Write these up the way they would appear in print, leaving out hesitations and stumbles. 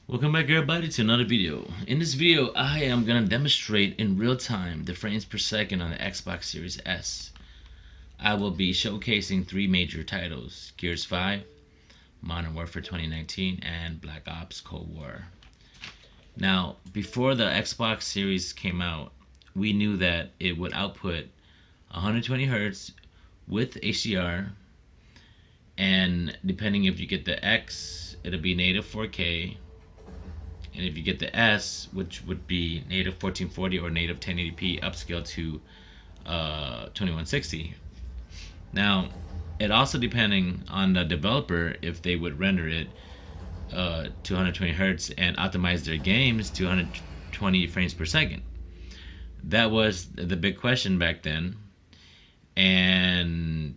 Welcome back everybody to another video. In this video, I am going to demonstrate in real time the frames per second on the Xbox Series S. I will be showcasing three major titles: Gears 5, Modern Warfare 2019, and Black Ops Cold War. Now, before the Xbox Series came out, we knew that it would output 120 Hertz with HDR, and depending if you get the X, it'll be native 4K. And if you get the S, which would be native 1440 or native 1080p upscale to 2160. Now, it also depending on the developer if they would render it to 120 hertz and optimize their games to 120 frames per second. That was the big question back then, and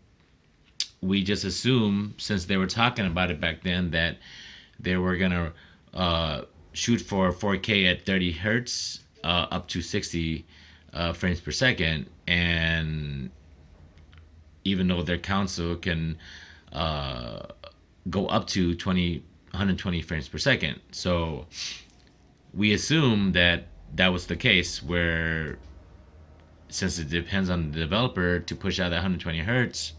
we just assumed, since they were talking about it back then, that they were gonna shoot for 4K at 30 hertz up to 60 frames per second. And even though their console can go up to 120 frames per second, so we assume that that was the case, where since it depends on the developer to push out that 120 hertz,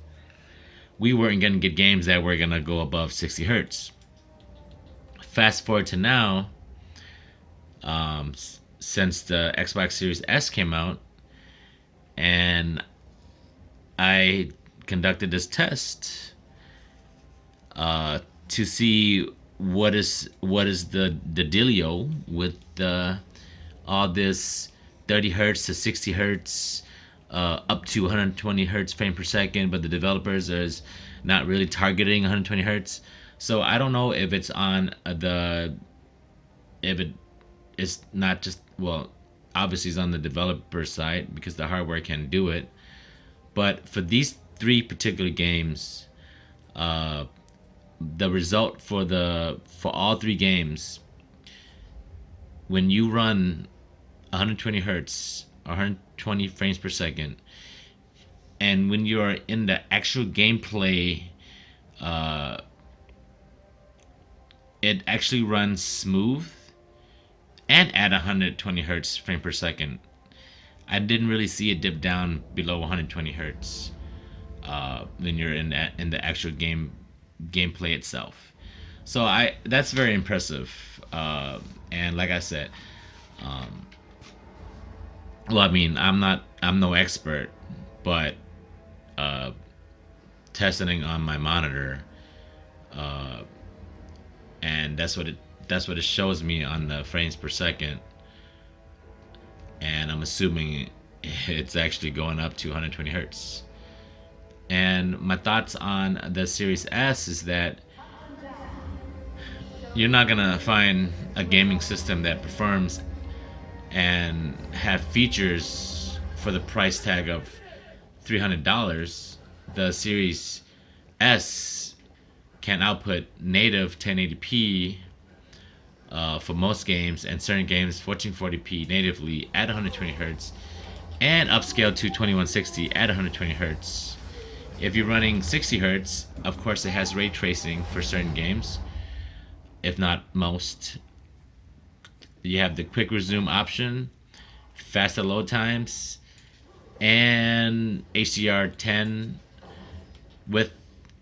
we weren't going to get games that were going to go above 60 hertz. Fast forward to now, since the Xbox Series S came out, and I conducted this test to see what is the dealio with all this 30 hertz to 60 hertz up to 120 hertz frame per second, but the developers is not really targeting 120 hertz. So I don't know if it's on it's not just, well, obviously it's on the developer side because the hardware can do it. But for these three particular games, the result for all three games, when you run 120 hertz or 120 frames per second, and when you are in the actual gameplay, it actually runs smooth and at 120 hertz frame per second. I didn't really see it dip down below 120 hertz when you're in the actual gameplay itself. So that's very impressive. And like I said, well, I mean, I'm no expert, but testing on my monitor, and that's what it shows me on the frames per second, and I'm assuming it's actually going up to 120 hertz. And my thoughts on the Series S is that you're not gonna find a gaming system that performs and have features for the price tag of $300. The Series S can output native 1080p for most games, and certain games 1440p natively at 120 hertz, and upscale to 2160 at 120 hertz. If you're running 60 hertz, of course it has ray tracing for certain games, if not most. You have the quick resume option, faster load times, and HDR10 with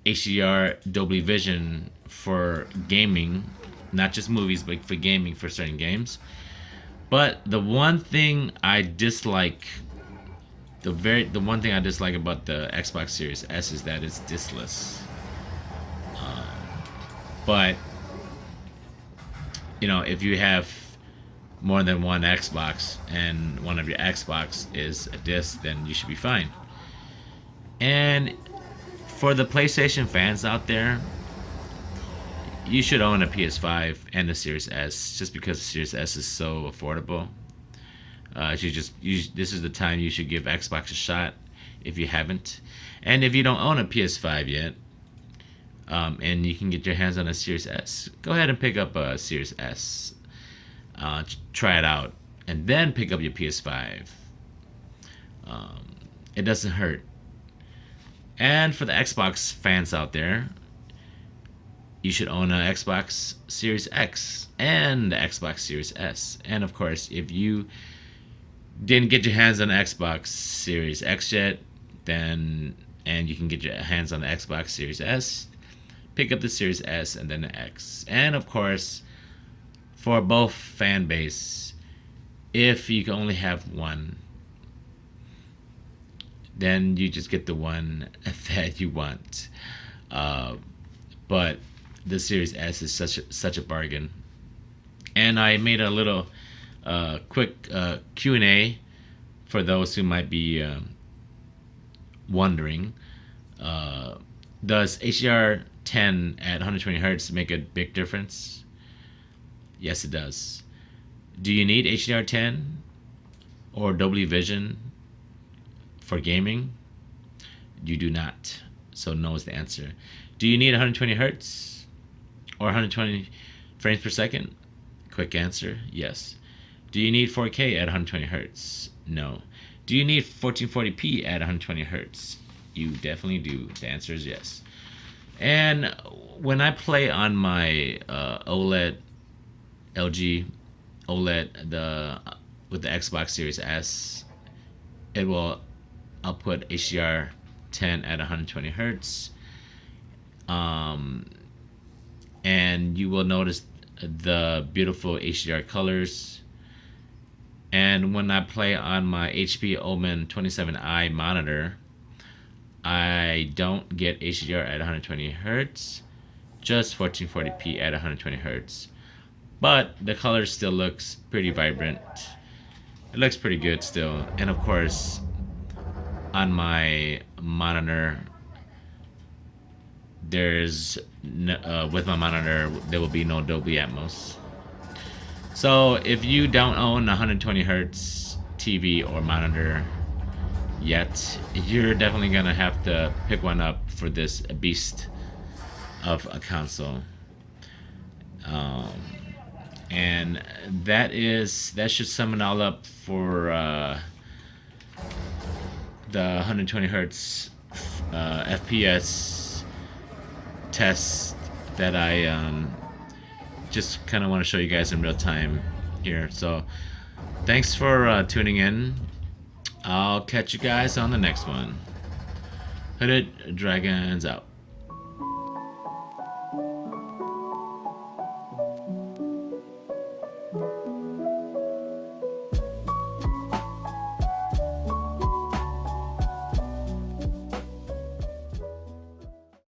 HDR Dolby Vision for gaming, not just movies, but for gaming for certain games. But the one thing I dislike, the one thing I dislike about the Xbox Series S is that it's diskless. But if you have more than one Xbox and one of your Xbox is a disc, then you should be fine. And for the PlayStation fans out there, you should own a PS5 and the Series S, just because the Series S is so affordable. This is the time you should give Xbox a shot if you haven't. And if you don't own a PS5 yet, and you can get your hands on a Series S, go ahead and pick up a Series S. Try it out, and then pick up your PS5. It doesn't hurt. And for the Xbox fans out there, you should own an Xbox Series X and the Xbox Series S. And of course, if you didn't get your hands on the Xbox Series X yet, then and you can get your hands on the Xbox Series S, pick up the Series S and then the X. And of course, for both fan base, if you can only have one, then you just get the one that you want. But the Series S is such a bargain. And I made a little quick Q&A for those who might be wondering. Does HDR10 at 120 Hertz make a big difference? Yes, it does. Do you need HDR10 or Dolby Vision for gaming? You do not. So no is the answer. Do you need 120 Hertz or 120 frames per second? Quick answer, yes. Do you need 4K at 120 Hertz? No. Do you need 1440p at 120 Hertz? You definitely do. The answer is yes. And when I play on my OLED, LG OLED, with the Xbox Series S, it will output HDR10 at 120 Hertz. And you will notice the beautiful HDR colors. And when I play on my HP Omen 27i monitor, I don't get HDR at 120 Hertz, just 1440p at 120 Hertz. But the color still looks pretty vibrant. It looks pretty good still. And of course, on my monitor, with my monitor, there will be no Dolby Atmos. So if you don't own a 120 Hertz TV or monitor yet, you're definitely gonna have to pick one up for this beast of a console. And that should sum it all up for the 120 Hertz FPS test that I just kind of want to show you guys in real time here. So thanks for tuning in. I'll catch you guys on the next one. Hooded Dragons out.